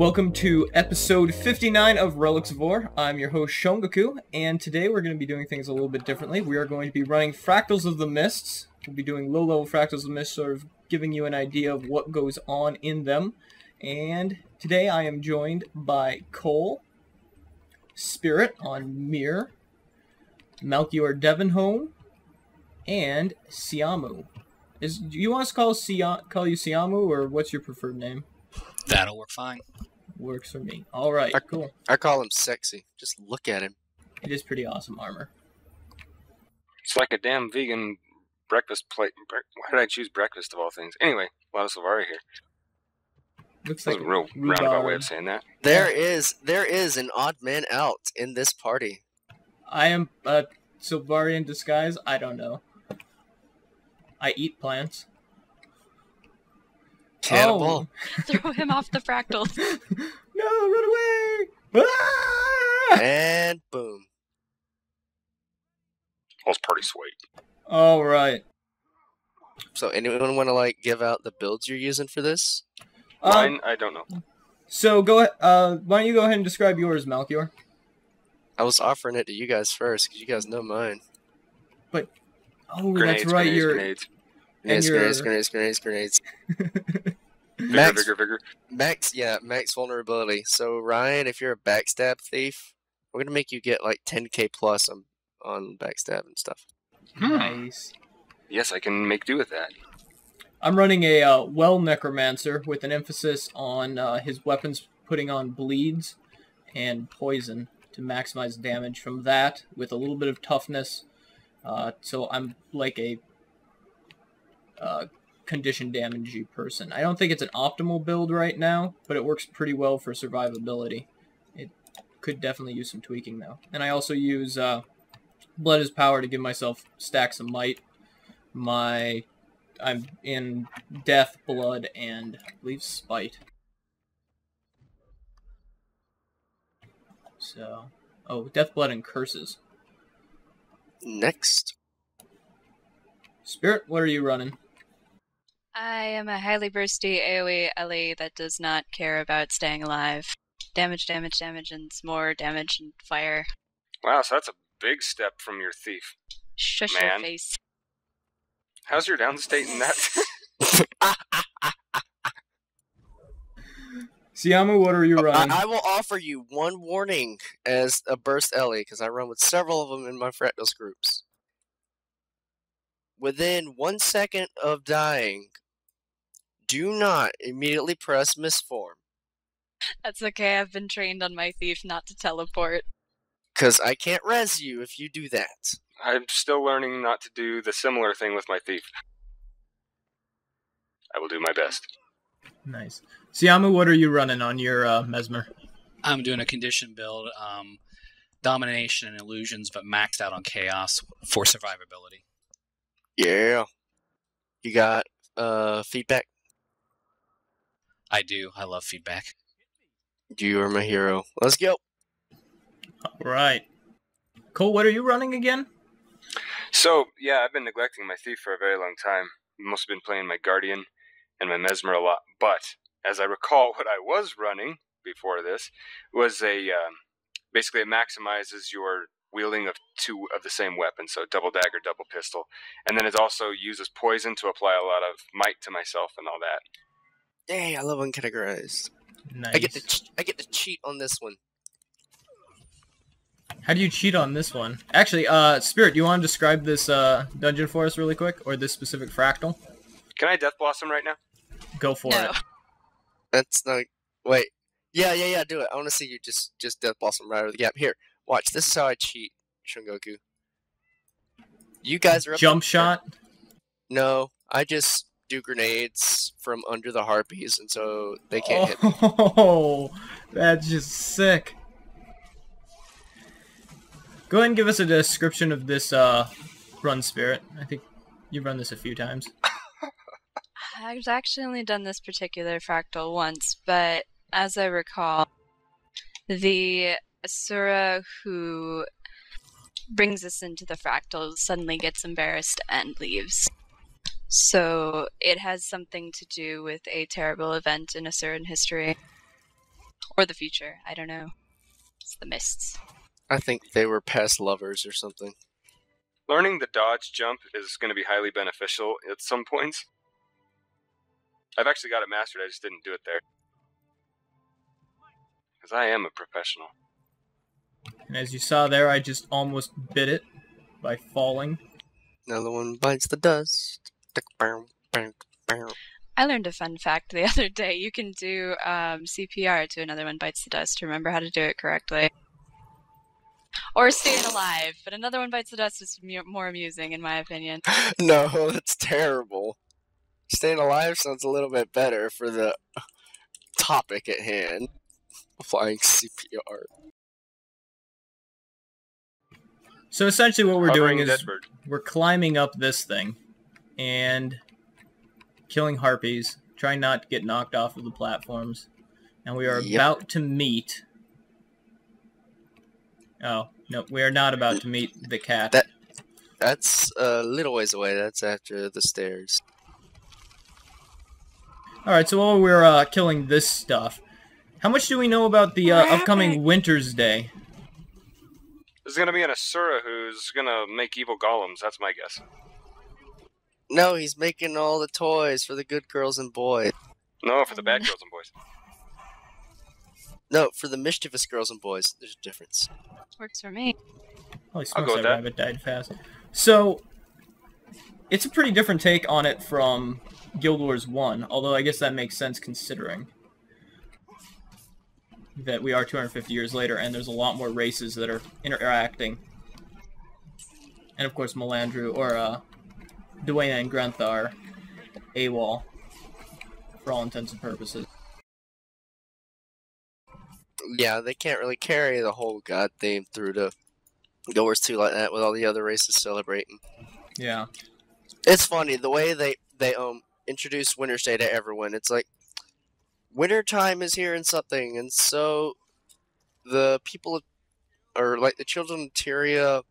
Welcome to episode 59 of Relics of War. I'm your host, Shongaqu, and today we're going to be doing things a little bit differently. We are going to be running Fractals of the Mists. We'll be doing low-level Fractals of the Mists, sort of giving you an idea of what goes on in them. And today I am joined by Coehl, Spirit on Mir, Malchior Devonholm, and Siamu. Do you want us to call you Siamu, or what's your preferred name? That'll work fine. Works for me. Alright, cool. I call him sexy. Just look at him. It is pretty awesome armor. It's like a damn vegan breakfast plate. Why did I choose breakfast of all things? Anyway, a lot of Silvari here. Looks That's like a real roundabout way of saying that. There is an odd man out in this party. I am a Silvari in disguise? I don't know. I eat plants. Cannibal. Throw him off the fractals. No, run away! Ah! And boom. I was pretty sweet. Alright. So anyone want to give out the builds you're using for this? Mine, I don't know. So go ahead, why don't you go ahead and describe yours, Malchior? I was offering it to you guys first, because you guys know mine. But, Grenades, that's right, grenades. Grenades. Vigor. Max vulnerability. So Ryan, if you're a backstab thief, we're gonna make you get 10k plus on backstab and stuff. Nice. Yes, I can make do with that. I'm running a well necromancer with an emphasis on his weapons putting on bleeds and poison to maximize damage from that, with a little bit of toughness. So I'm like a condition damagey person. I don't think it's an optimal build right now, but it works pretty well for survivability. It could definitely use some tweaking though. And I also use Blood is Power to give myself stacks of might. I'm in Death, Blood, and I believe Spite. So, Death, Blood, and Curses. Next. Spirit, what are you running? I am a highly bursty AoE Ellie that does not care about staying alive. Damage, and some more damage and fire. Wow, so that's a big step from your thief. Shush Man. your face. How's your downstate in that? Siamu, what are you running? I will offer you one warning as a burst Ellie, because I run with several of them in my Fractals groups. Within 1 second of dying, do not immediately press misform. That's okay, I've been trained on my thief not to teleport. Because I can't res you if you do that. I'm still learning not to do the similar thing with my thief. I will do my best. Nice. Siamu, what are you running on your Mesmer? I'm doing a condition build, domination and illusions, but maxed out on chaos for survivability. Yeah. You got feedback? I do. I love feedback. You are my hero. Let's go. Alright. Coehl, what are you running again? So, yeah, I've been neglecting my thief for a very long time. Must have been playing my guardian and my mesmer a lot. But, as I recall, what I was running before this was basically it maximizes your wielding of two of the same weapon, so double dagger, double pistol. And then it also uses poison to apply a lot of might to myself and all that. Hey, I love uncategorized. Nice. I get to cheat on this one. How do you cheat on this one? Actually, Spirit, do you want to describe this dungeon for us really quick? Or this specific fractal? Can I Death Blossom right now? Go for it. That's not... Wait. Yeah, do it. I want to see you just Death Blossom right over the gap. Here, watch. This is how I cheat, Shongaqu. You guys are up Jump shot? No, I just do grenades from under the harpies, and so they can't hit me. Oh, that's just sick. Go ahead and give us a description of this run, Spirit. I think you've run this a few times. I've actually only done this particular fractal once, but as I recall, the Asura who brings us into the fractals suddenly gets embarrassed and leaves. So it has something to do with a terrible event in Asuran history. Or the future. I don't know. It's the mists. I think they were past lovers or something. Learning the dodge jump is going to be highly beneficial at some points. I've actually got it mastered, I just didn't do it there. Because I am a professional. And as you saw there, I just almost bit it by falling. Another one bites the dust. I learned a fun fact the other day. You can do CPR to another one bites the dust. Remember how to do it correctly. Or staying alive, but another one bites the dust is more amusing, in my opinion. No, that's terrible. Staying alive sounds a little bit better for the topic at hand. Applying CPR. So essentially what we're Hovering doing is Deadbird. we're climbing up this thing and killing harpies, trying not to get knocked off of the platforms. And we are about to meet... Oh, no, we are not about to meet the cat. That's a little ways away. That's after the stairs. Alright, so while we're killing this stuff, how much do we know about the upcoming Winter's Day? There's going to be an Asura who's going to make evil golems, that's my guess. No, he's making all the toys for the good girls and boys. No, for the bad girls and boys. No, for the mischievous girls and boys. There's a difference. Works for me. Holy I'll smokes, go with that that. rabbit died fast. So, it's a pretty different take on it from Guild Wars 1, although I guess that makes sense considering that we are 250 years later and there's a lot more races that are interacting. And of course Melandru, or Duena and Grenth are AWOL for all intents and purposes. Yeah, they can't really carry the whole god theme through to Guild Wars 2 like that with all the other races celebrating. Yeah. It's funny, the way they introduce Winter's Day to everyone. It's like, winter time is here and something, and so the people, or like the children of Tyria,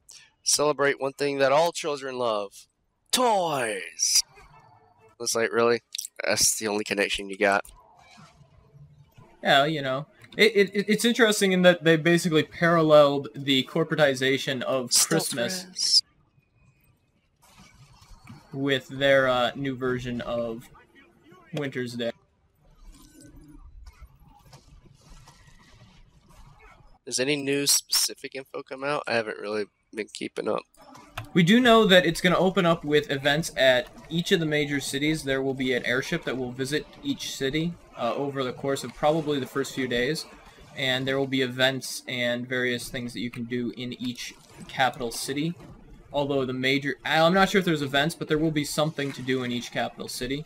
celebrate one thing that all children love. Toys! It's like, really? That's the only connection you got? Yeah, you know. It's interesting in that they basically paralleled the corporatization of Christmas with their new version of Winter's Day. Does any new specific info come out? I haven't really been keeping up. We do know that it's going to open up with events at each of the major cities. There will be an airship that will visit each city over the course of probably the first few days. And there will be events and various things that you can do in each capital city. Although the major... I'm not sure if there's events, but there will be something to do in each capital city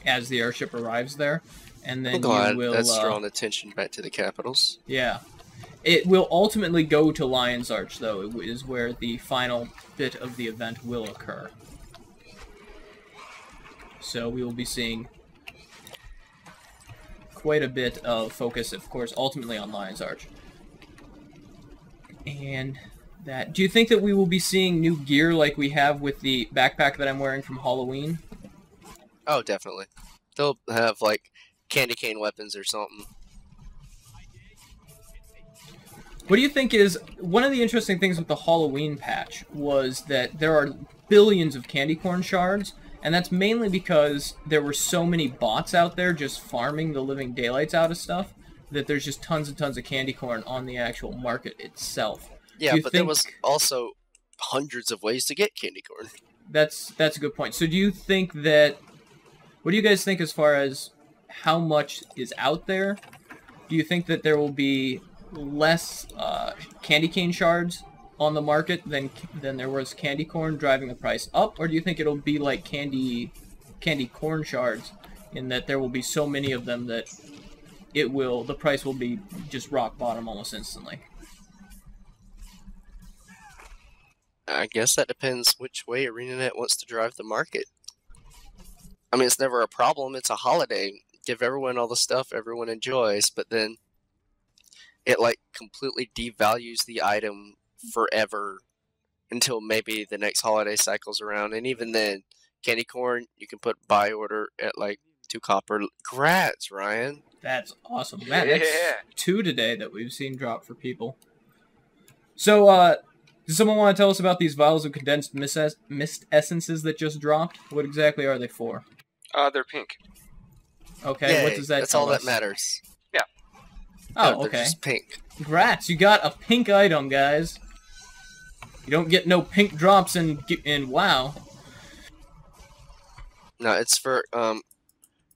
as the airship arrives there. And then you will... That's drawing attention back to the capitals. Yeah. It will ultimately go to Lion's Arch, though. It is where the final bit of the event will occur. So we will be seeing quite a bit of focus, of course, ultimately on Lion's Arch. And that... Do you think that we will be seeing new gear like we have with the backpack that I'm wearing from Halloween? Oh, definitely. They'll have, like, candy cane weapons or something. What do you think is... One of the interesting things with the Halloween patch was that there are billions of candy corn shards, and that's mainly because there were so many bots out there just farming the living daylights out of stuff that there's just tons and tons of candy corn on the actual market itself. Yeah, but there was also hundreds of ways to get candy corn. That's a good point. So do you think that... What do you guys think as far as how much is out there? Do you think that there will be less candy cane shards on the market than there was candy corn, driving the price up, or do you think it'll be like candy corn shards in that there will be so many of them that the price will be just rock bottom almost instantly? I guess that depends which way ArenaNet wants to drive the market. I mean, it's never a problem. It's a holiday. Give everyone all the stuff everyone enjoys, but then it, like, completely devalues the item forever until maybe the next holiday cycles around. And even then, candy corn, you can put buy order at, like, 2 copper. Congrats, Ryan. That's awesome. Man, that's Yeah. 2 today that we've seen drop for people. So, does someone want to tell us about these vials of condensed mist essences that just dropped? What exactly are they for? They're pink. Okay, what Yay, does that that's tell all us? that matters. Oh, They're okay. just pink. Congrats, you got a pink item, guys. You don't get no pink drops in WoW. No, it's for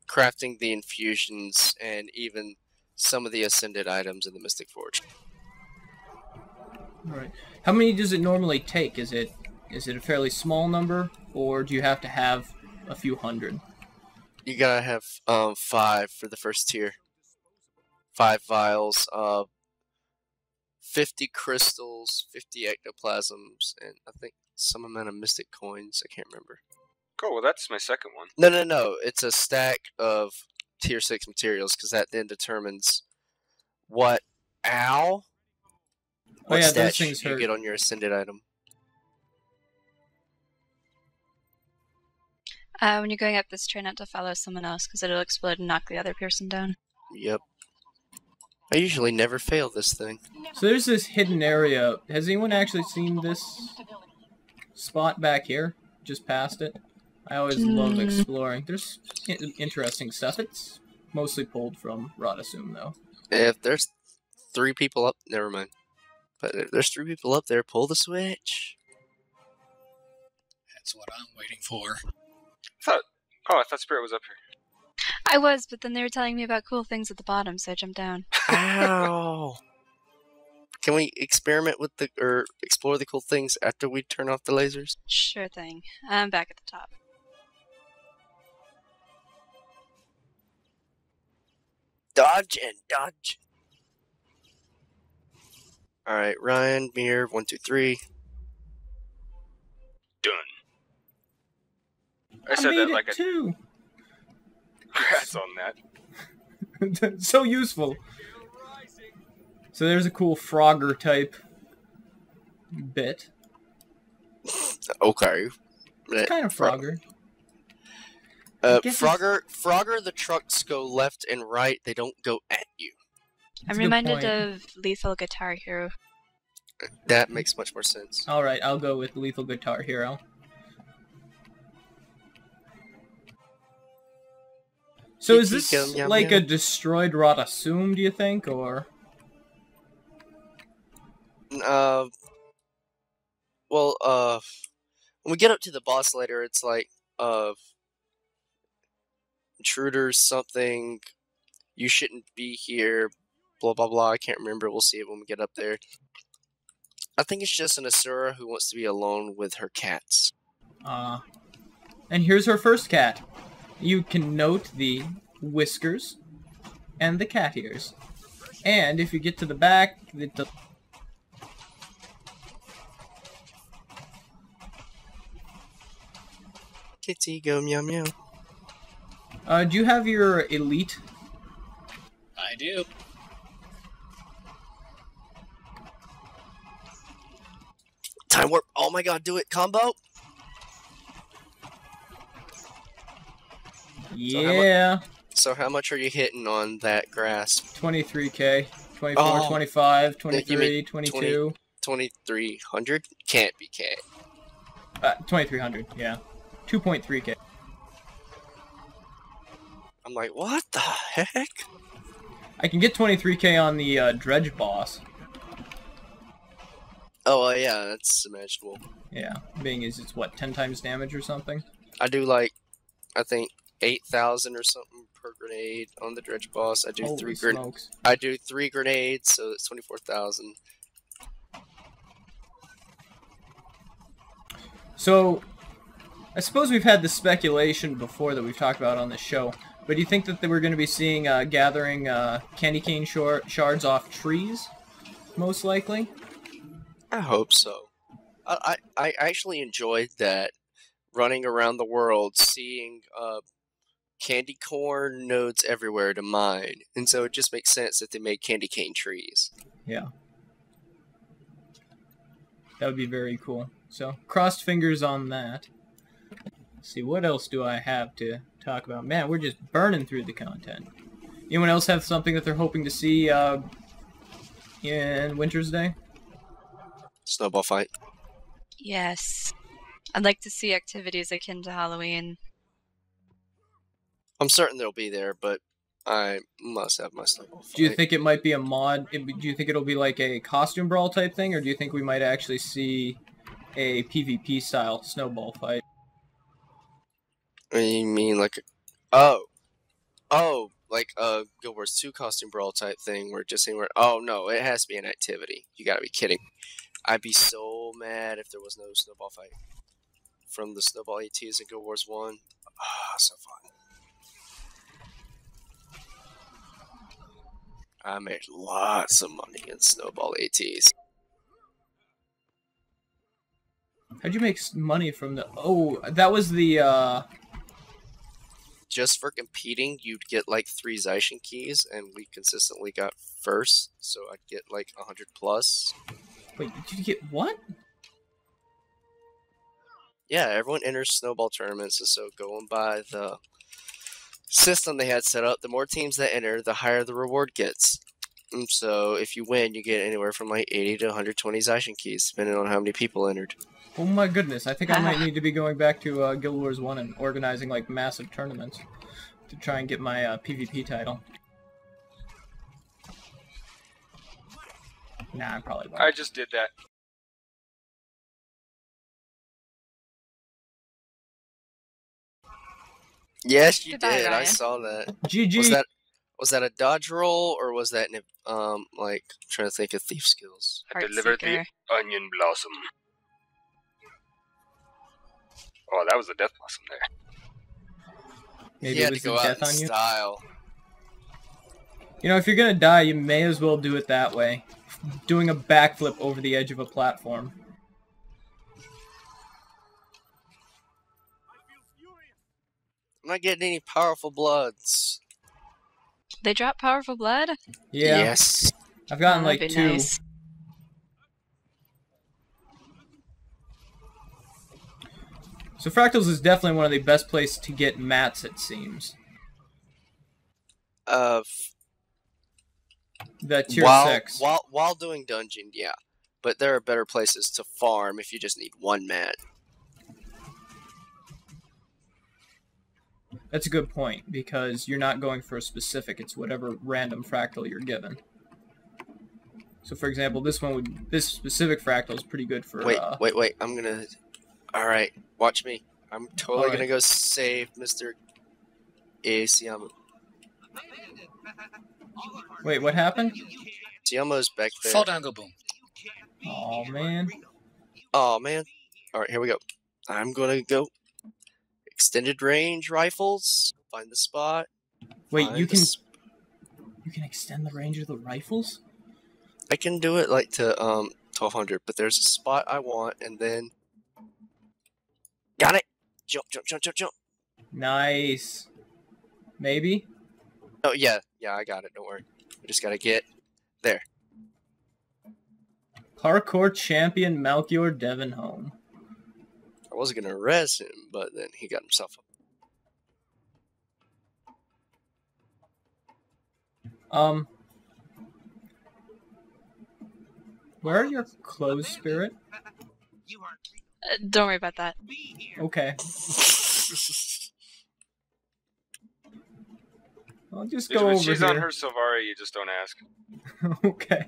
crafting the infusions and even some of the ascended items in the Mystic Forge. Right. How many does it normally take? Is it a fairly small number, or do you have to have a few hundred? You gotta have 5 for the first tier. 5 vials, 50 crystals, 50 ectoplasms, and I think some amount of mystic coins. I can't remember. Cool, well that's my second one. No. It's a stack of tier 6 materials, because that then determines what Oh yeah, those stat things you hurt. get on your ascended item. When you're going up this, try not to follow someone else, because it'll explode and knock the other person down. Yep. I usually never fail this thing. So there's this hidden area. Has anyone actually seen this spot back here? Just past it? I always love exploring. There's interesting stuff. It's mostly pulled from Radasum, though. If there's 3 people up, never mind. But if there's 3 people up there, pull the switch. That's what I'm waiting for. I thought Spirit was up here. I was, but then they were telling me about cool things at the bottom, so I jumped down. Ow! Can we experiment with or explore the cool things after we turn off the lasers? Sure thing. I'm back at the top. Dodge and dodge. Alright, Ryan, Mir, 1, 2, 3. Done. I said made that it like a too. congrats on that. So useful. So there's a cool Frogger type bit. Okay. It's kind of Frogger. guess Frogger, the trucks go left and right. They don't go at you. I'm a good reminded point. of Lethal Guitar Hero. That makes much more sense. Alright, I'll go with Lethal Guitar Hero. So is this like a destroyed Radasum, do you think, or? When we get up to the boss later, it's like, intruders, something, you shouldn't be here, blah blah blah, I can't remember, we'll see it when we get up there. I think it's just an Asura who wants to be alone with her cats. And here's her first cat. You can note the whiskers and the cat ears. And if you get to the back, Kitty, go meow meow. do you have your elite? I do. Time warp, oh my god, do it, combo! Yeah. So how much are you hitting on that grasp? 23k. 24, 25, 23, 22. 2300? Can't be K. 2300, yeah. 2.3k. I'm like, what the heck? I can get 23k on the dredge boss. Oh, yeah, that's imaginable. Yeah, being is it's what, 10 times damage or something? I do like, I think 8,000 or something per grenade on the dredge boss. I do Holy 3 smokes. I do 3 grenades, so it's 24,000. So, I suppose we've had this speculation before that we've talked about on this show, but do you think that we're going to be seeing gathering candy cane shards off trees, most likely? I hope so. I actually enjoyed that, running around the world, seeing candy corn nodes everywhere to mine, and so it just makes sense that they made candy cane trees. Yeah. That would be very cool. So, crossed fingers on that. See, what else do I have to talk about? Man, we're just burning through the content. Anyone else have something that they're hoping to see in Winter's Day? Snowball fight. Yes. I'd like to see activities akin to Halloween. I'm certain they'll be there, but I must have my snowball fight. Do you think it might be a mod? Do you think it'll be like a costume brawl type thing, or do you think we might actually see a PvP style snowball fight? You mean like, like a Guild Wars 2 costume brawl type thing where just anywhere? Oh no, it has to be an activity. You gotta be kidding. I'd be so mad if there was no snowball fight from the snowball ATs in Guild Wars 1. Ah, so fun. I made lots of money in snowball ATs. How'd you make money from the... Oh, that was the, Just for competing, you'd get like 3 Zaishin keys, and we consistently got first, so I'd get like 100 plus. Wait, did you get what? Yeah, everyone enters snowball tournaments, and so going by the system they had set up, the more teams that enter, the higher the reward gets. And so if you win, you get anywhere from like 80 to 120 Zaishin keys, depending on how many people entered. Oh my goodness, I think I might need to be going back to Guild Wars 1 and organizing like massive tournaments to try and get my PvP title. Nah, I probably won't. I just did that. Yes, you Goodbye, did. I Ryan. saw that. GG! Was that a dodge roll, or was that like I'm trying to think of thief skills? I delivered the Heartseeker. onion blossom. Oh, that was a death blossom there. Maybe He it had was to the go out death in on you. style. You know, if you're gonna die, you may as well do it that way. Doing a backflip over the edge of a platform. I'm not getting any powerful bloods. They drop powerful blood? Yeah, Yes. I've gotten That'd like be 2. nice. So Fractals is definitely one of the best places to get mats, it seems. The tier 6. While doing dungeon, yeah. But there are better places to farm if you just need 1 mat. That's a good point, because you're not going for a specific, it's whatever random fractal you're given. So for example, this specific fractal is pretty good for... Wait, I'm gonna... Alright, watch me. I'm totally Alright. gonna go save Mr. Siamu. Wait, what happened? Siamu's back there. Fall down, go boom. Oh man. Oh man. Alright, here we go. I'm gonna go extended range rifles. Find the spot. Wait, find you the can s- you can extend the range of the rifles? I can do it like to 1200, but there's a spot I want, and then got it. Jump. Nice. Maybe? Oh yeah, I got it. Don't worry. I just gotta get there. Parkour champion Malchior Devon home. I wasn't gonna res him, but then he got himself up. Where are your clothes, Spirit? Don't worry about that. Okay. I'll just go When over she's here. on her Sylvari, you just don't ask. Okay.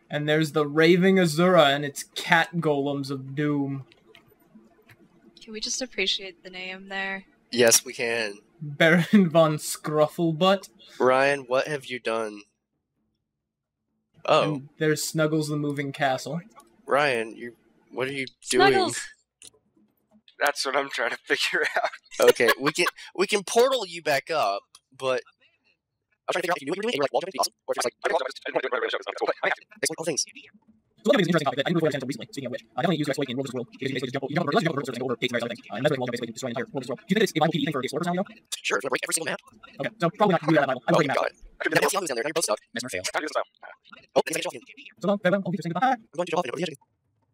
And there's the Raving Azura and its cat golems of doom. Can we just appreciate the name there? Yes, we can. Baron von Scrufflebutt. Ryan, what have you done? Oh, And there's Snuggles the Moving Castle. Ryan, what are you doing? Snuggles! That's what I'm trying to figure out. Okay, we can portal you back up, but I'm trying to figure out if you knew what you were doing and you're like, well, awesome, or if you're just like, next all things. So one of the things is an interesting topic that I didn't really recently, speaking of which, I definitely use your exploit in World vs. World, because you basically you jump over over gates and various other things, and that's really basically destroy the entire World vs. World. Do you think it's a viable PD thing for a explorer personality, though? Sure, it's gonna break every single map. Okay, so probably not really that viable. I'm Oh, breaking got that. it. Now Siamu's down there, now you're both stuck. Mesmer fail. How do you style? Oh, things like So long, farewell, I'll be saying goodbye. I'm going to jump off and over the edge.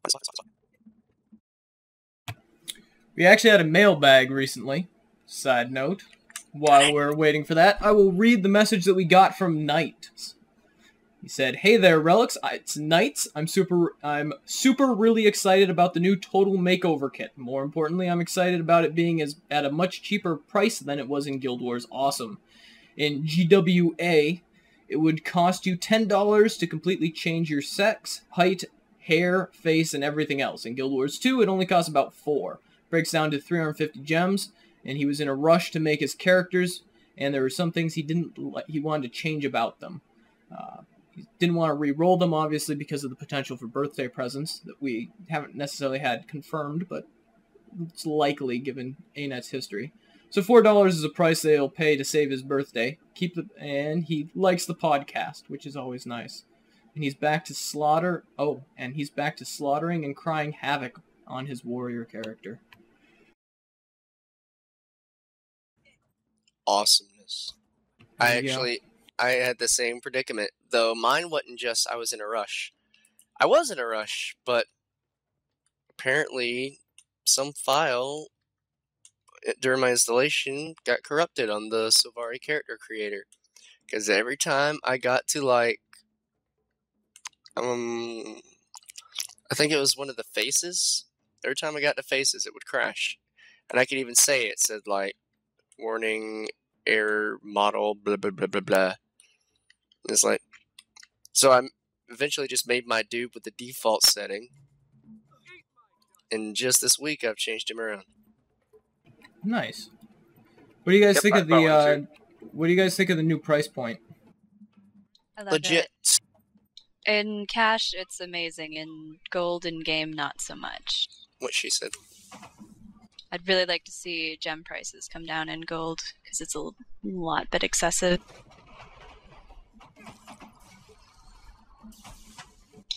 Fine. We actually had a mailbag recently. Side note. While we're waiting for that, I will read the message that we got from Knight. He said, "Hey there, Relics. It's Knights. I'm super really excited about the new Total Makeover kit. More importantly, I'm excited about it being at a much cheaper price than it was in Guild Wars Awesome. In GWA, it would cost you $10 to completely change your sex, height, hair, face, and everything else. In Guild Wars 2, it only costs about $4. Breaks down to 350 gems, and he was in a rush to make his characters, and there were some things he wanted to change about them. He didn't want to re-roll them, obviously, because of the potential for birthday presents that we haven't necessarily had confirmed, but it's likely given ANET's history. So $4 is a price that he'll pay to save his birthday. And he likes the podcast, which is always nice. And he's back to slaughter. Oh, and he's back to slaughtering and crying havoc on his warrior character." Awesomeness. There you go. I had the same predicament, though mine wasn't just I was in a rush. I was in a rush, but apparently some file during my installation got corrupted on the Febuary character creator. Because every time I got to, like, I think it was one of the faces. Every time I got to faces, it would crash. And I could even say it said, like, warning, error, model, blah, blah, blah, blah, blah. And it's like, so I eventually just made my dude with the default setting. And just this week, I've changed him around. Nice. What do you guys think of the, what do you guys think of the new price point? I love Legit. it. In cash, it's amazing. In gold and game, not so much. What she said. I'd really like to see gem prices come down in gold, because it's a lot bit excessive.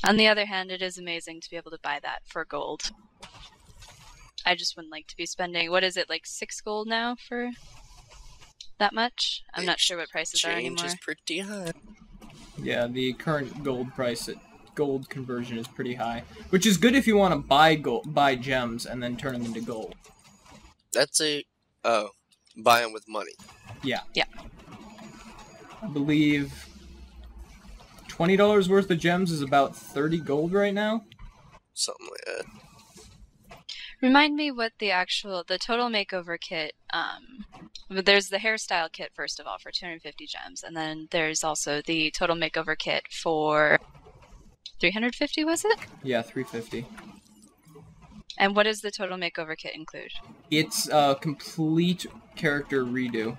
On the other hand, it is amazing to be able to buy that for gold. I just wouldn't like to be spending, what is it, like 6 gold now for that much? I'm not sure what prices are anymore. Change is pretty high. Yeah, the current gold price at gold conversion is pretty high, which is good if you want to buy gems and then turn them into gold. That's buy them with money. Yeah. Yeah. I believe $20 worth of gems is about 30 gold right now. Something like that. Remind me what the total makeover kit, there's the hairstyle kit, first of all, for 250 gems, and then there's also the total makeover kit for 350, was it? Yeah, 350. And what does the total makeover kit include? It's a complete character redo.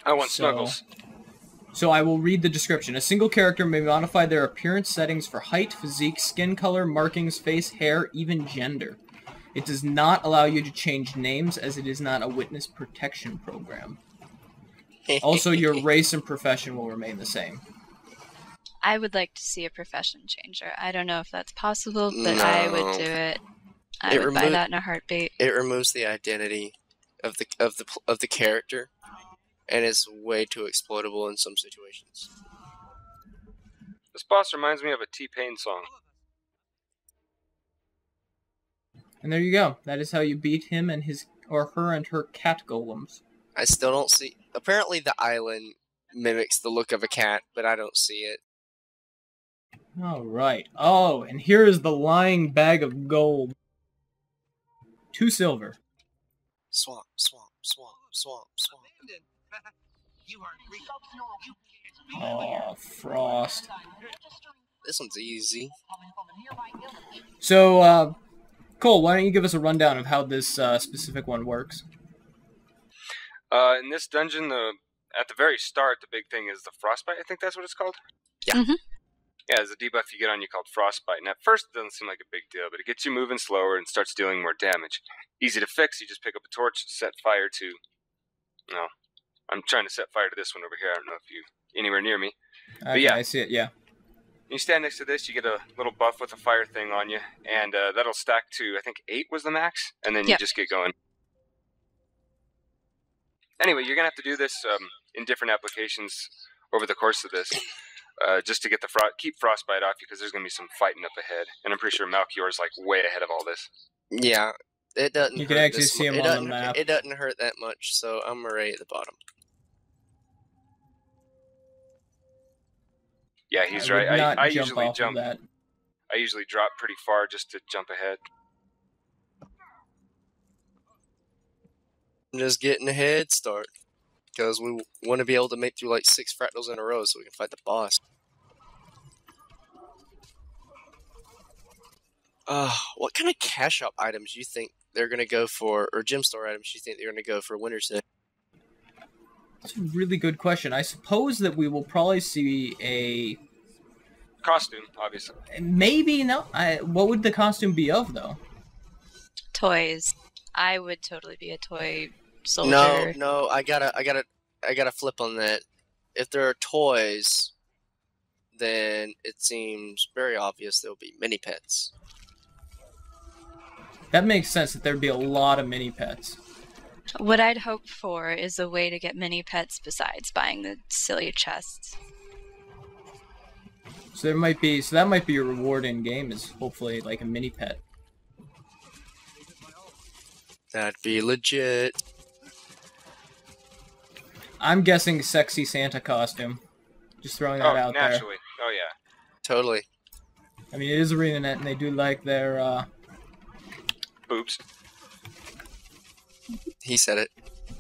I want Snuggles. So I will read the description. A single character may modify their appearance settings for height, physique, skin color, markings, face, hair, even gender. It does not allow you to change names, as it is not a witness protection program. Also, your race and profession will remain the same. I would like to see a profession changer. I don't know if that's possible, but I would do it. I would buy that in a heartbeat. It removes the identity of the character, and is way too exploitable in some situations. This boss reminds me of a T-Pain song. And there you go. That is how you beat him and her and her cat golems. I still don't see. Apparently, the island mimics the look of a cat, but I don't see it. All right. Oh, and here is the lying bag of gold. 2 silver. Swamp, swamp, swamp, swamp, swamp. Oh, Frost. This one's easy. So, Coehl, why don't you give us a rundown of how this specific one works? In this dungeon, at the very start, the big thing is the frostbite. I think that's what it's called. Yeah. Mm-hmm. Yeah, there's a debuff you get on you called frostbite, and at first it doesn't seem like a big deal, but it gets you moving slower and starts dealing more damage. Easy to fix. You just pick up a torch, set fire to. No, I'm trying to set fire to this one over here. I don't know if you anywhere near me. Okay, but yeah, I see it. Yeah. You stand next to this, you get a little buff with a fire thing on you, and that'll stack to, I think, 8 was the max, and then you just get going. Anyway, you're going to have to do this in different applications over the course of this, just to get keep frostbite off you, because there's going to be some fighting up ahead, and I'm pretty sure Malchior is like way ahead of all this. Yeah, it doesn't. You can hurt actually this see mu- him it on the doesn't- map. It doesn't hurt that much, so I'm already at the bottom. Yeah, he's I right. would not I jump usually off jump. of that. I usually drop pretty far just to jump ahead. I'm just getting a head start because we want to be able to make through like 6 fractals in a row so we can fight the boss. What kind of cash up items do you think they're gonna go for, or gem store items do you think they're gonna go for Winter's Day? That's a really good question. I suppose that we will probably see a... Costume, obviously. Maybe, no. What would the costume be of, though? Toys. I would totally be a toy soldier. No, I gotta flip on that. If there are toys, then it seems very obvious there'll be mini pets. That makes sense that there'd be a lot of mini pets. What I'd hope for is a way to get mini pets besides buying the silly chests. So there might be, so that might be a reward in game, is hopefully like a mini pet. That'd be legit. I'm guessing sexy Santa costume. Just throwing that out naturally. Oh, yeah. Totally. there. I mean, it is ArenaNet, and they do like their, Boobs. He said it.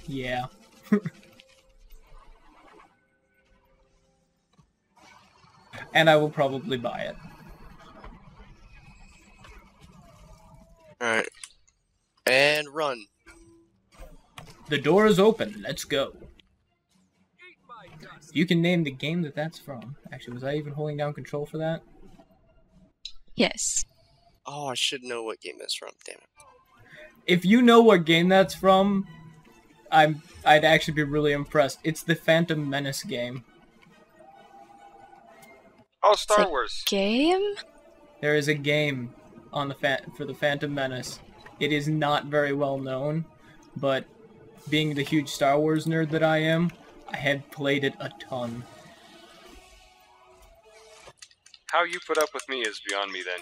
yeah. And I will probably buy it. Alright. And run. The door is open. Let's go. You can name the game that that's from. Actually, was I even holding down control for that? Yes. Oh, I should know what game that's from. Damn it. If you know what game that's from, I'd actually be really impressed. It's the Phantom Menace game. Oh, It's Star a Wars. game? There is a game on for the Phantom Menace. It is not very well known, but being the huge Star Wars nerd that I am, I have played it a ton. How you put up with me is beyond me then.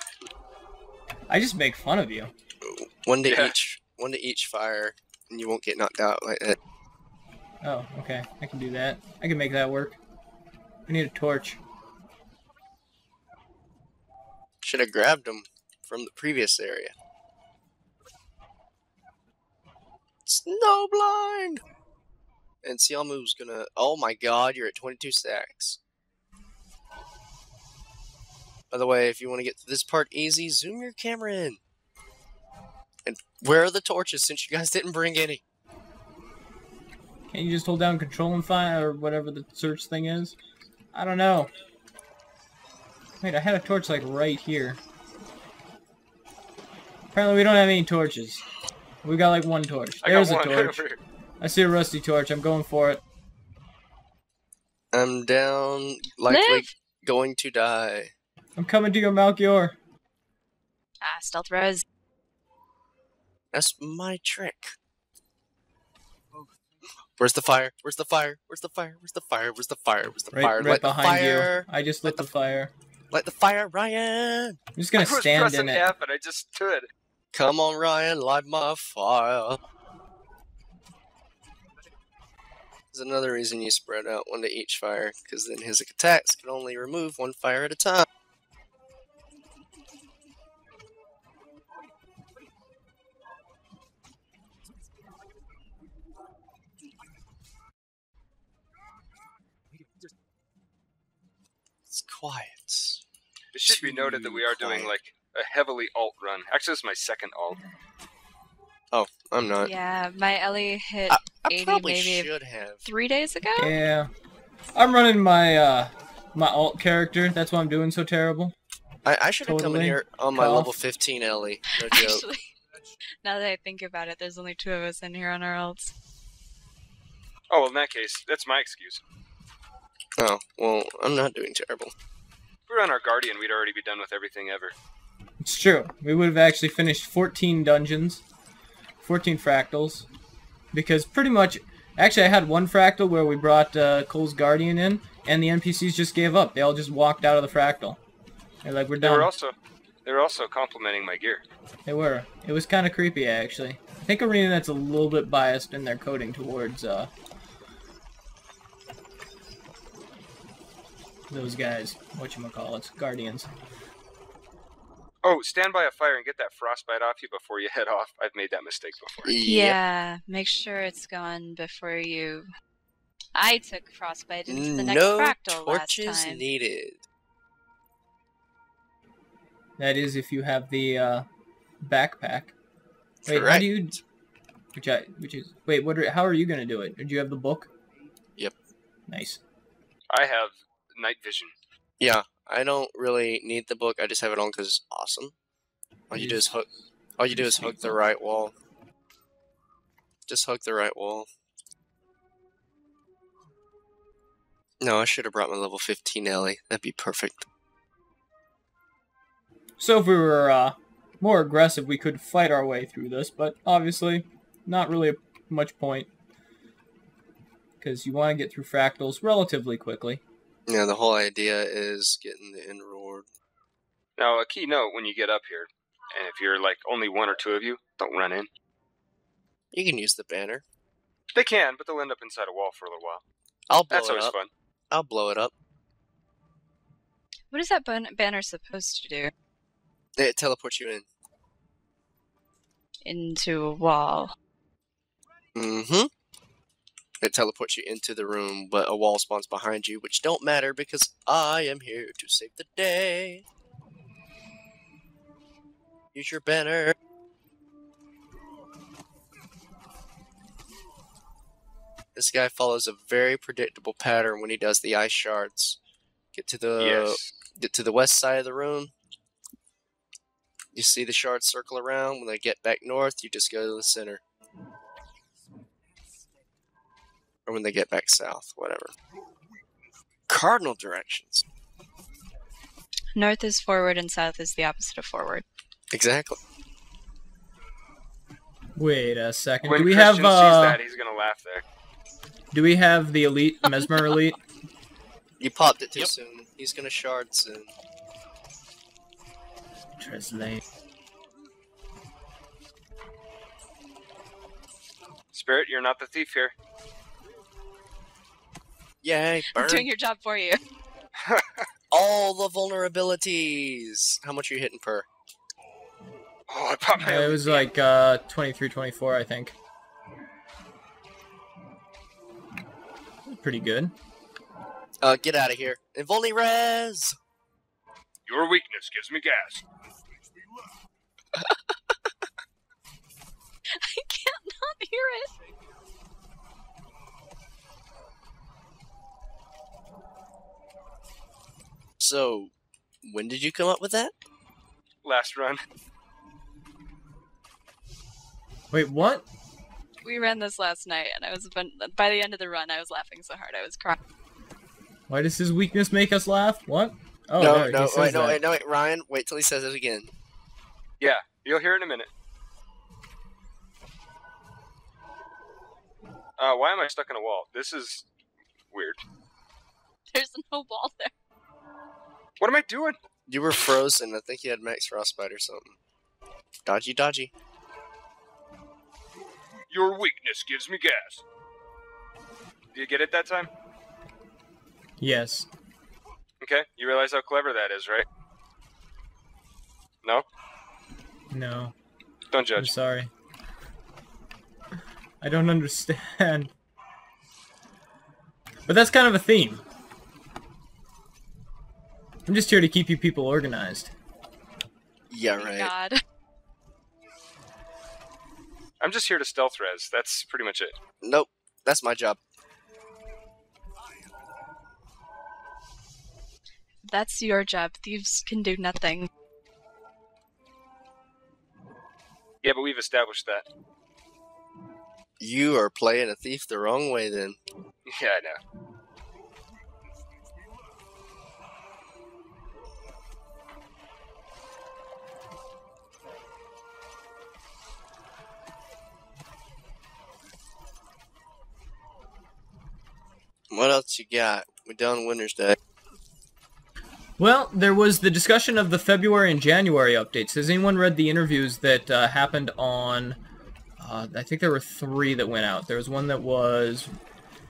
I just make fun of you. One to Yeah. each fire, and you won't get knocked out like that. Oh, okay. I can do that. I can make that work. I need a torch. Should have grabbed him from the previous area. Snowblind! And Siamu's gonna... Oh my god, you're at 22 stacks. By the way, if you want to get to this part easy, zoom your camera in. And where are the torches since you guys didn't bring any? Can't you just hold down control and find, or whatever the search thing is? I don't know. Wait, I had a torch like right here. Apparently we don't have any torches. We got like one torch. There's a torch. Over here. I see a rusty torch. I'm going for it. I'm down, likely Live! going to die. I'm coming to your Malchior. Ah, stealth res. That's my trick. Where's the fire? Where's the fire? Where's the fire? Where's the fire? Where's the fire? Where's the fire? Right Light the behind fire! you. I just lit the fire. Light the fire, Ryan! I'm just gonna I was stand pressing in it. F and I just stood. Come on, Ryan, light my fire. There's another reason you spread out one to each fire, because then his attacks can only remove one fire at a time. It's quiet. It should be noted that we are doing like a heavily alt run. Actually, this is my second alt. Oh, I'm not. Yeah, my Ellie hit I 80 probably maybe should have. 3 days ago? Yeah. I'm running my my alt character. That's why I'm doing so terrible. I should have come in Totally. here on my Cough. level 15 Ellie. No joke. Actually, now that I think about it, there's only 2 of us in here on our ults. Oh, well, in that case, that's my excuse. Oh, well, I'm not doing terrible. If we were on our Guardian, we'd already be done with everything ever. It's true. We would have actually finished 14 dungeons, 14 fractals, because pretty much... Actually, I had one fractal where we brought Cole's Guardian in, and the NPCs just gave up. They all just walked out of the fractal. They're like, we're There were done. also They were also complimenting my gear. They were. It was kind of creepy, actually. I think ArenaNet's a little bit biased in their coding towards those guys. Whatchamacallits, Guardians. Oh, stand by a fire and get that frostbite off you before you head off. I've made that mistake before. Yeah, make sure it's gone before you... I took frostbite into the next No fractal last torches time. needed. That is if you have the backpack. Wait, Correct. how do you... how are you going to do it? Did you have the book? Yep. Nice. I have night vision. Yeah, I don't really need the book. I just have it on because it's awesome. All you do is hook. All you do is hook the right wall. Just hook the right wall. No, I should have brought my level 15 Ellie. That'd be perfect. So if we were more aggressive, we could fight our way through this, but obviously not really much point. Because you want to get through fractals relatively quickly. Yeah, the whole idea is getting the end reward. Now, a key note when you get up here, and if you're like only one or two of you, don't run in. You can use the banner. They can, but they'll end up inside a wall for a little while. I'll blow That's it always up. fun. I'll blow it up. What is that banner supposed to do? It teleports you in. Into a wall. Mm-hmm. It teleports you into the room, but a wall spawns behind you, which don't matter because I am here to save the day. Use your banner. This guy follows a very predictable pattern when he does the ice shards. Get to the west side of the room. You see the shards circle around. When they get back north, you just go to the center. Or when they get back south, whatever. Cardinal directions. North is forward and south is the opposite of forward. Exactly. Wait a second. When Do we Christian have sees that, he's gonna laugh there. do we have the elite Mesmer elite? You popped it too Yep. soon. He's gonna shard soon. Translate. Spirit, you're not the thief here. Yay, I'm burn. doing your job for you. All the vulnerabilities. How much are you hitting per? Oh, I popped my It was like 23, 24, I think. Pretty good. Get out of here. Invulny res! Your weakness gives me gas. I can't not hear it. So, when did you come up with that? Last run. Wait, what? We ran this last night, and by the end of the run, I was laughing so hard I was crying. Why does his weakness make us laugh? What? Oh, no, there, he no, says wait, no, that. wait, Ryan, wait till he says it again. Yeah, you'll hear it in a minute. Why am I stuck in a wall? This is weird. There's no wall there. What am I doing? You were frozen. I think you had max frostbite or something. Dodgy, dodgy. Your weakness gives me gas. Do you get it that time? Yes. Okay, you realize how clever that is, right? No? No. Don't I'm judge. sorry. I don't understand. But that's kind of a theme. I'm just here to keep you people organized. Yeah, Thank right. God. I'm just here to stealth res. That's pretty much it. Nope, that's my job. That's your job. Thieves can do nothing. Yeah, but we've established that. You are playing a thief the wrong way then. Yeah, I know. What else you got? We done Winter's Day. Well, there was the discussion of the February and January updates. Has anyone read the interviews that happened on... I think there were 3 that went out. There was one that was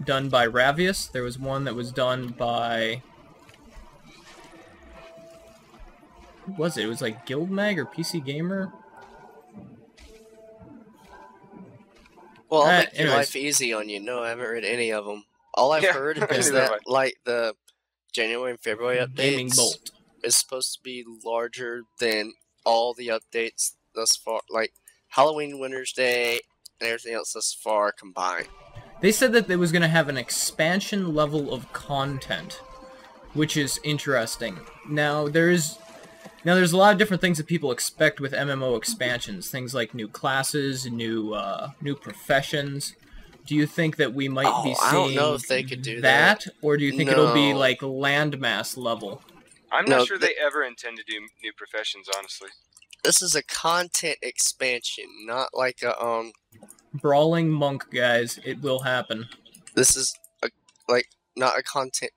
done by Ravius. There was one that was done by... Who was it? It was like Guildmag or PC Gamer? Well, I'll make your anyways. life easy on you. No, I haven't read any of them. All I've Yeah, heard I is knew that that, one. like, the January and February Gaming updates Bolt. is supposed to be larger than all the updates thus far. Like, Halloween, Winter's Day, and everything else thus far combined. They said that it was going to have an expansion level of content, which is interesting. Now, there's a lot of different things that people expect with MMO expansions. Things like new classes, new professions. Do you think that we might be seeing I don't know if they could do that? Or do you think it'll be No. like landmass level? I'm No, not sure they ever intend to do new professions, honestly. This is a content expansion, not like a Brawling monk, guys. It will happen. This is a not a content.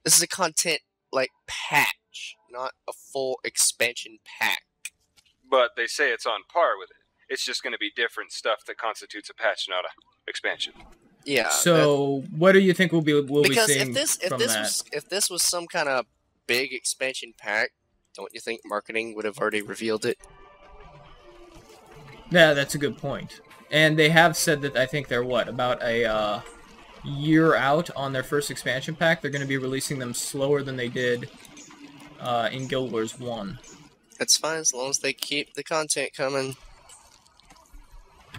This is a content like patch, not a full expansion pack. But they say it's on par with it. It's just going to be different stuff that constitutes a patch, not a expansion. Yeah. So, what do you think we'll be because seeing if from this that? was some kind of big expansion pack, don't you think marketing would have already revealed it? Yeah, that's a good point. And they have said that I think they're about a year out on their first expansion pack. They're going to be releasing them slower than they did in Guild Wars 1. That's fine as long as they keep the content coming.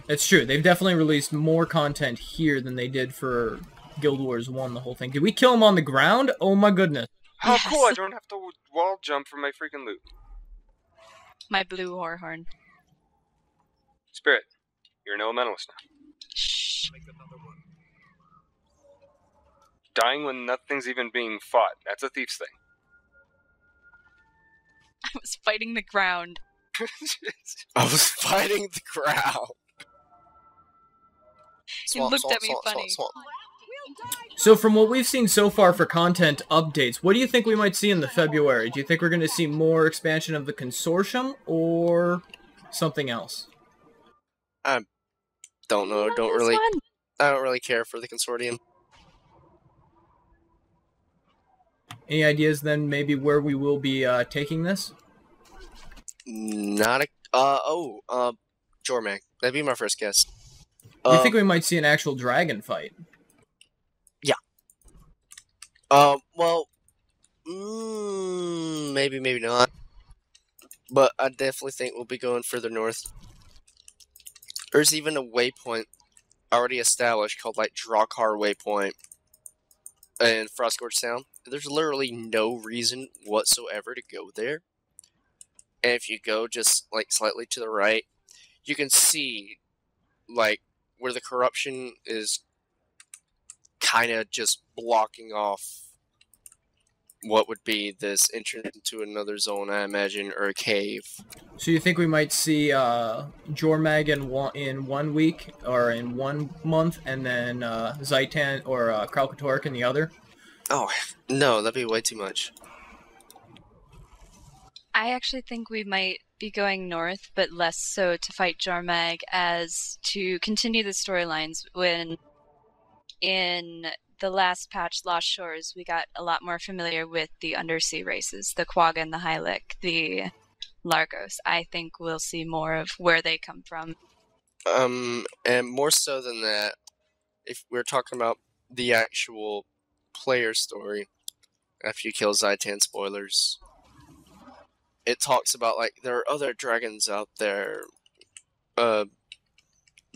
It's true. They've definitely released more content here than they did for Guild Wars 1, the whole thing. Did we kill him on the ground? Oh my goodness. How Yes. cool! I don't have to wall jump for my freaking loot. My blue horhorn. Spirit, you're an elementalist now. Shh. Dying when nothing's even being fought. That's a thief's thing. I was fighting the ground. I was fighting the crowd. You looked at me funny. So from what we've seen so far for content updates, what do you think we might see in the February? Do you think we're going to see more expansion of the Consortium or something else? Don't know. This one. I don't really care for the consortium. Any ideas then maybe where we will be taking this? Not a. Jormag. That'd be my first guess. Do you think we might see an actual dragon fight? Well, maybe, maybe not. But I definitely think we'll be going further north. There's even a waypoint already established called, like, Drakar Waypoint in Frostgorge Sound. There's literally no reason whatsoever to go there. And if you go just, like, slightly to the right, you can see, like, where the corruption is kind of just blocking off what would be this entrance into another zone, I imagine, or a cave. So you think we might see Jormag in 1 week, or in 1 month, and then Zaitan or Kralkatork in the other? Oh, no, that'd be way too much. I actually think we might be going north, but less so to fight Jormag as to continue the storylines. When in the last patch, Lost Shores, we got a lot more familiar with the undersea races, the Quagga and the Hylic, the Largos. I think we'll see more of where they come from. And more so than that, if we're talking about the actual player story, after you kill Zaitan, spoilers, it talks about, like, there are other dragons out there,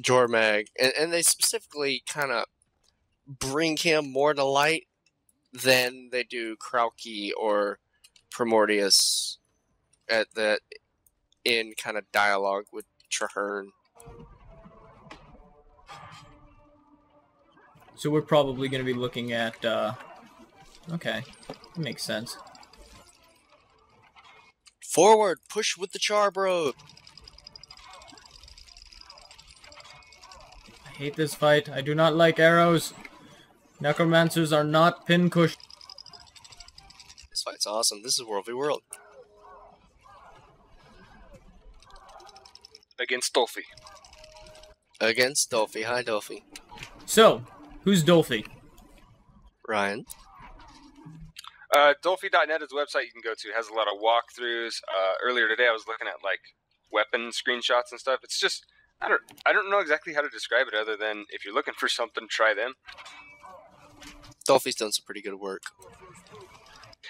Jormag, and they specifically kind of bring him more to light than they do Kralki or Primordius at that in kind of dialogue with Traherne. So we're probably going to be looking at... Okay, that makes sense. Forward! Push with the Charbro! I hate this fight. I do not like arrows. Necromancers are not pin cushion. This fight's awesome. This is World v World. Against Dolphy. Against Dolphy. Hi, Dolphy. So, who's Dolphy? Ryan. Dolphy.net is a website you can go to. It has a lot of walkthroughs. Earlier today I was looking at like weapon screenshots and stuff. It's just I don't know exactly how to describe it other than if you're looking for something, try them. Dolphy's done some pretty good work.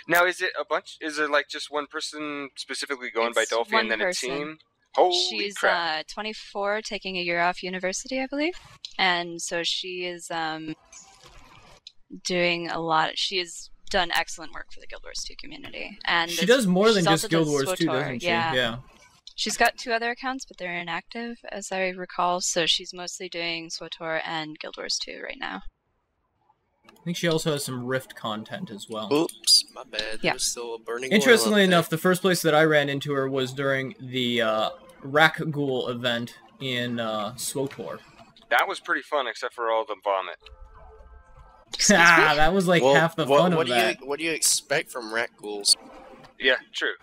Now, is it a bunch? Is it like just one person specifically going by It's Dolphy one and then person. a team? Holy She's crap! 24, taking a year off university, I believe, and so she is doing a lot. She has done excellent work for the Guild Wars 2 community, and She does more than she's just also Guild done Wars 2, SWTOR, doesn't she? Yeah. She's got 2 other accounts, but they're inactive, as I recall. So she's mostly doing SWTOR and Guild Wars 2 right now. I think she also has some Rift content as well. Oops, my bad. Yeah. There's still a burning. Interestingly oil up enough, the first place that I ran into her was during the Rakghoul event in SWTOR. That was pretty fun, except for all the vomit. Ah, that was like there. half the fun what of do that. What do you expect from rat ghouls? Yeah, true.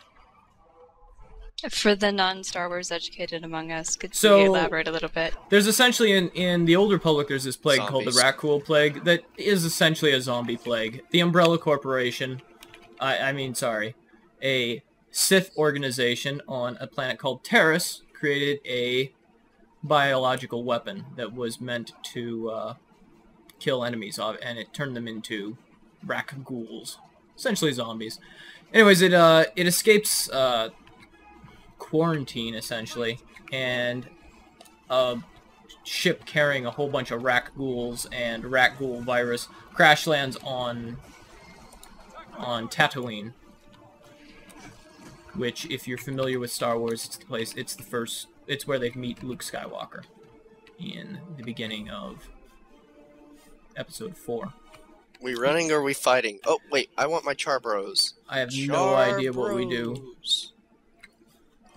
For the non-Star Wars educated among us, could So- you elaborate a little bit? There's essentially, in the older public, there's this plague called the Zombies. Rakghoul Plague that is essentially a zombie plague. The Umbrella Corporation, a Sith organization on a planet called Terrace created a biological weapon that was meant to kill enemies, and it turned them into Rakghouls, essentially zombies. Anyways, it escapes quarantine, essentially, and a ship carrying a whole bunch of Rakghouls and Rakghoul virus crash lands on Tatooine, which, if you're familiar with Star Wars, it's where they meet Luke Skywalker in the beginning of Episode 4. We running or we fighting? Oh wait, I want my Charbros. I have no idea what we do. Charbros.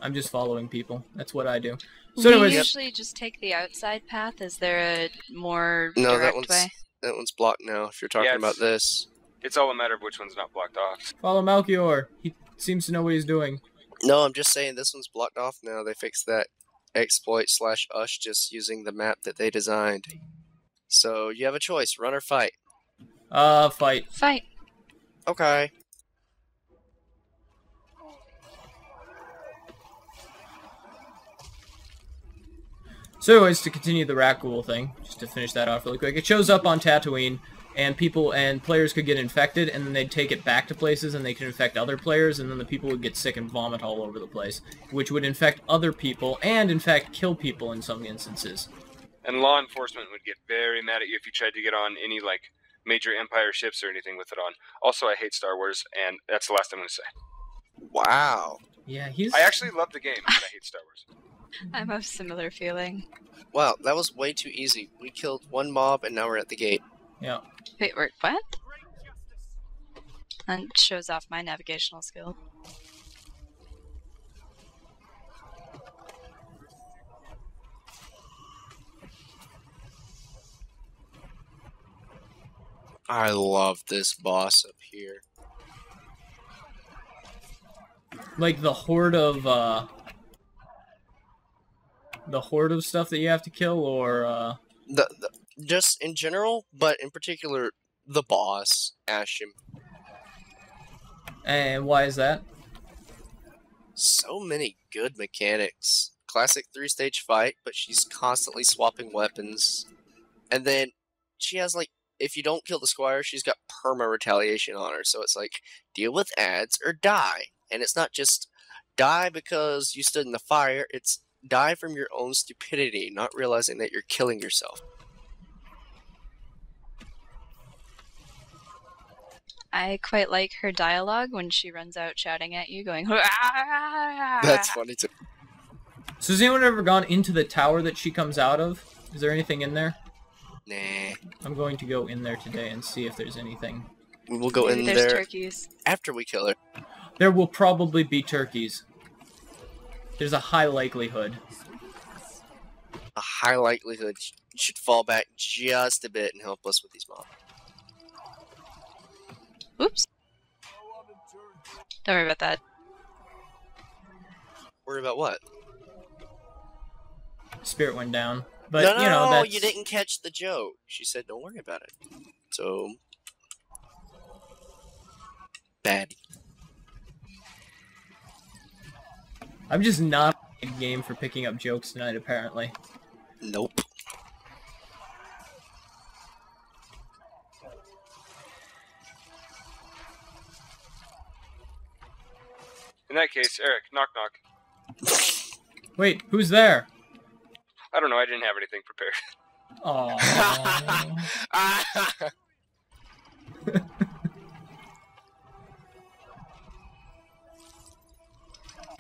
I'm just following people. That's what I do. So We anyways, usually just take the outside path. Is there a more No, that direct one's way? that one's blocked now. If you're talking Yeah, about this. It's all a matter of which one's not blocked off. follow Malchior. He seems to know what he's doing. No, I'm just saying this one's blocked off now. They fixed that exploit / us just using the map that they designed. So you have a choice: run or fight. Fight. Fight. Okay. So anyways, to continue the Rakghoul thing, just to finish that off really quick, it shows up on Tatooine, and people and players could get infected, and then they'd take it back to places, and they could infect other players, and then the people would get sick and vomit all over the place, which would infect other people, and in fact kill people in some instances. And law enforcement would get very mad at you if you tried to get on any like major Empire ships or anything with it on. Also, I hate Star Wars, and that's the last I'm going to say. Wow. Yeah, he's... I actually love the game, but I hate Star Wars. I'm of similar feeling. Wow, that was way too easy. We killed one mob and now we're at the gate. Yeah. Wait, what? That shows off my navigational skill. I love this boss up here. Like the horde of stuff that you have to kill, or The just in general, but in particular, the boss, Ashim. and why is that? So many good mechanics. Classic 3-stage fight, but she's constantly swapping weapons. And then she has like, if you don't kill the squire, she's got perma retaliation on her. So it's like, deal with ads or die. And it's not just die because you stood in the fire, it's die from your own stupidity, not realizing that you're killing yourself. I quite like her dialogue when she runs out shouting at you, going, That's funny too. So has anyone ever gone into the tower that she comes out of? Is there anything in there? Nah. I'm going to go in there today and see if there's anything. We will go Maybe in there's there turkeys. after we kill her. There will probably be turkeys. There's a high likelihood. A high likelihood you should fall back just a bit and help us with these mobs. Oops. Don't worry about that. Worry about what? Spirit went down. But, no, you know, that's... you didn't catch the joke. She said, don't worry about it. So... Bad. I'm just not in the game for picking up jokes tonight, apparently. Nope. In that case, Eric, knock knock. Wait, who's there? I don't know, I didn't have anything prepared. Aww.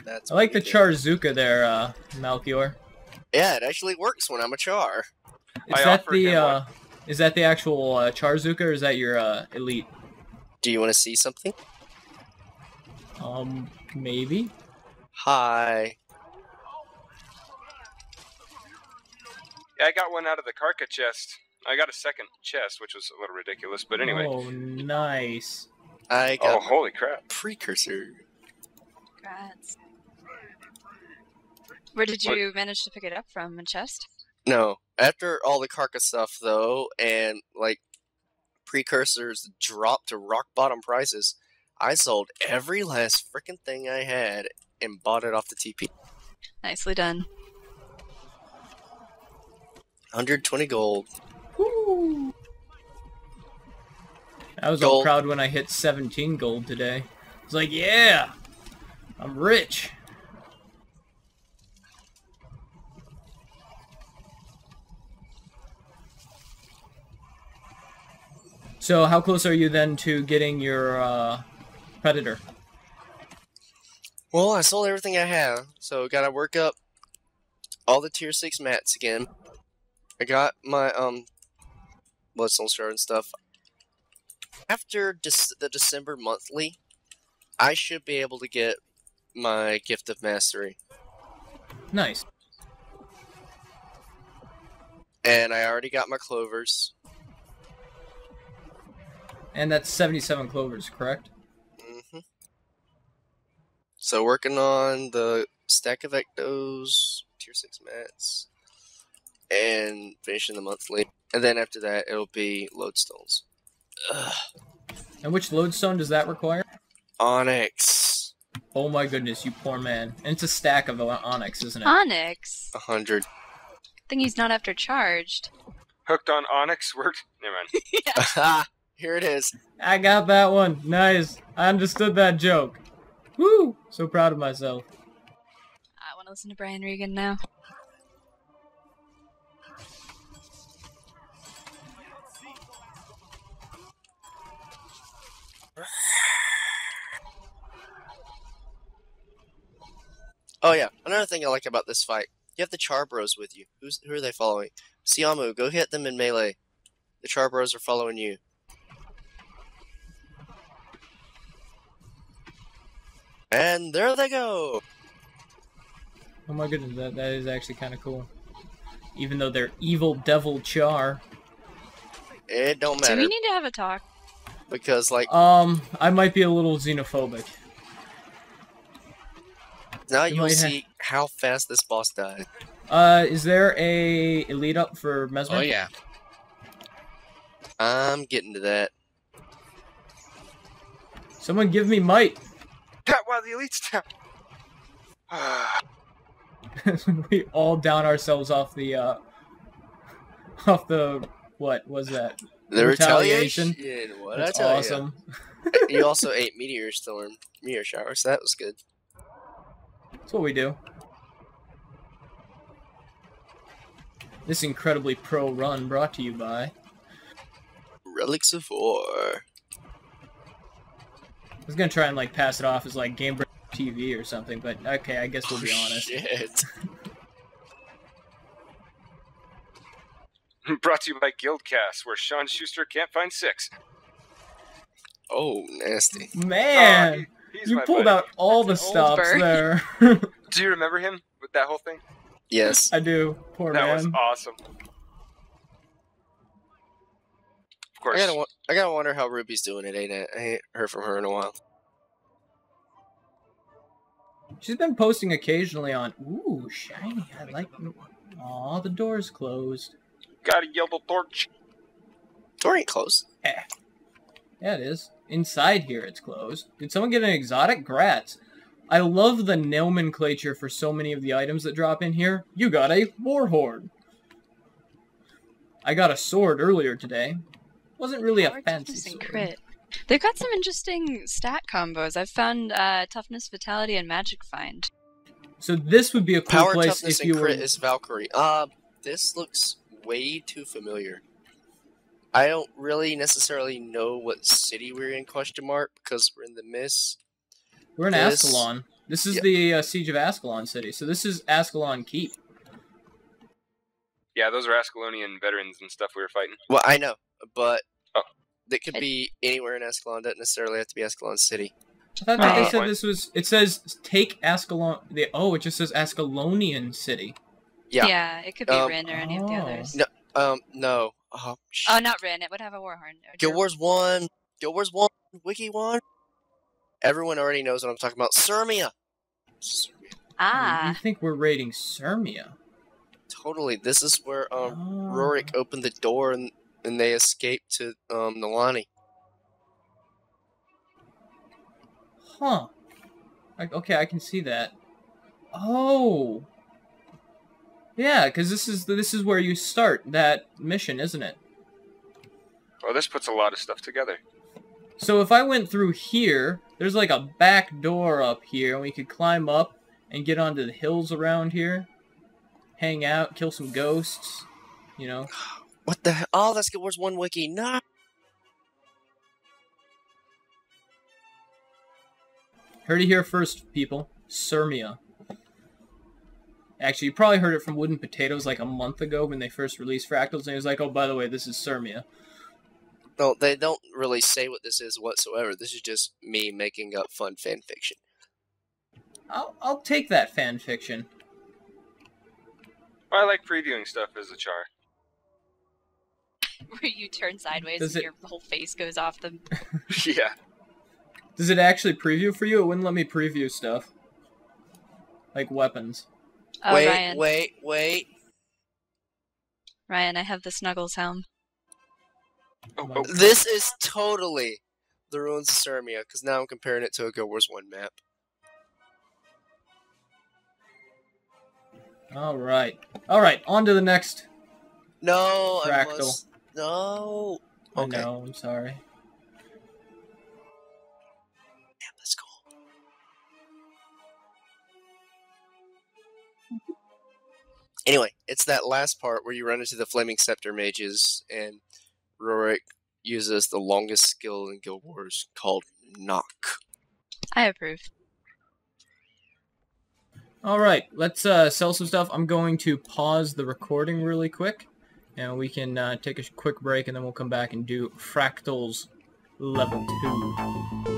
That's I like the pretty good. Charzuka there, Malchior. Yeah, it actually works when I'm a char. Is that the actual Charzuka, or is that your elite? Do you want to see something? Maybe. Hi. Yeah, I got one out of the Karka chest. I got a second chest, which was a little ridiculous, but anyway. Oh, nice. I Oh, got holy crap. precursor. Congrats. Where did you manage to pick it up from? A chest? No. After all the Karka stuff, though, and, like, precursors dropped to rock bottom prices, I sold every last freaking thing I had and bought it off the TP. Nicely done. 120 gold. Woo. I was all Gold. proud when I hit 17 gold today. I was like, yeah, I'm rich. So how close are you then to getting your Predator? Well, I sold everything I have, so gotta work up all the tier 6 mats again. I got my, Bloodstone Shard and stuff. After the December monthly, I should be able to get my Gift of Mastery. Nice. And I already got my clovers. And that's 77 clovers, correct? Mm-hmm. So working on the stack of Ectos, tier 6 mats, and finishing the monthly. And then after that, it'll be Lodestones. Ugh. And which lodestone does that require? Onyx. Oh my goodness, you poor man. And it's a stack of onyx, isn't it? Onyx? 100. Good thing he's not after charged. Hooked on Onyx worked? Never mind. Yeah. Here it is. I got that one. Nice. I understood that joke. Woo! So proud of myself. I want to listen to Brian Regan now. Oh yeah, another thing I like about this fight. You have the Charbros with you. Who are they following? Siamu, go hit them in melee. The Charbros are following you. And there they go! Oh my goodness, that is actually kind of cool. Even though they're evil devil char. It don't Do matter. we need to have a talk? Because, like, I might be a little xenophobic. now you you'll might see how fast this boss died. Is there a elite up for Mesmer? Oh yeah. I'm getting to that. Someone give me might. Wow, the elite's down. We all down ourselves off the what was that? The Retaliation? retaliation? What That's I tell awesome. You also ate Meteor Storm, Meteor Shower, so that was good. That's what we do. This incredibly pro run brought to you by... Relics of War. I was gonna try and like pass it off as like Game Break TV or something, but okay, I guess we'll be honest. Shit. Brought to you by Guildcast, where Sean Schuster can't find 6. Oh, nasty. Man, He's you my pulled buddy. out all the That's an old stops bird. there. Do you remember him with that whole thing? Yes. I do. Poor That man. was awesome. Of course. I gotta wonder how Ruby's doing it, ain't it? I ain't heard from her in a while. She's been posting occasionally on, ooh, shiny, I like, aw, the door's closed. Got a yellow torch. Door ain't closed. Yeah, it is. Inside here, it's closed. Did someone get an exotic? Grats. I love the nomenclature for so many of the items that drop in here. You got a warhorn. I got a sword earlier today. Wasn't really a Power, fancy toughness, and sword. crit. They've got some interesting stat combos. I've found toughness, vitality, and magic find. So this would be a cool Power, place toughness, if you and were... crit is Valkyrie. This looks way too familiar. I don't really necessarily know what city we're in, question mark, because we're in the mist. We're in This- Ascalon. This is Yeah. the Siege of Ascalon City. So this is Ascalon Keep. Yeah, those are Ascalonian veterans and stuff we were fighting. Well, I know, but Oh. it could be anywhere in Ascalon. Doesn't necessarily have to be Ascalon City. I thought that they Right. said this was... It says, take Ascalon... it just says Ascalonian City. Yeah. It could be Um, Rin or any of the oh. others. No. No. Oh, not Rin. It would have a warhorn. Guild Wars 1. Guild Wars 1. Wiki 1. Everyone already knows what I'm talking about. Sirmia. You Ah. think we're raiding Sirmia? Totally. This is where Oh. Rorik opened the door and they escaped to Nalani. Huh. Okay, I can see that. Oh. Yeah, because this is where you start that mission, isn't it? Well, this puts a lot of stuff together. So if I went through here, there's like a back door up here, and we could climb up and get onto the hills around here, hang out, kill some ghosts, you know. What the hell? Oh, that's Guild Wars 1 Wiki. No. Heard it here first, people. Sirmia. Actually, you probably heard it from Wooden Potatoes like a month ago when they first released Fractals, and he was like, oh, by the way, this is Sirmia. No, they don't really say what this is whatsoever. This is just me making up fun fan fiction. I'll take that fan fiction. Well, I like previewing stuff as a char. Where you turn sideways Does and it- your whole face goes off the... Yeah. Does it actually preview for you? It wouldn't let me preview stuff. Like weapons. Oh, wait, Ryan. wait. Ryan, I have the Snuggles helm. Oh. This is totally the Ruins of Sirmia, because now I'm comparing it to a Guild Wars 1 map. Alright, on to the next. No, I Fractal. must... No. Okay. I know, I'm sorry. Damn, that's cool. Anyway, it's that last part where you run into the Flaming Scepter mages, and Rorik uses the longest skill in Guild Wars called Knock. I approve. Alright, let's sell some stuff. I'm going to pause the recording really quick, and we can take a quick break, and then we'll come back and do Fractals Level 2.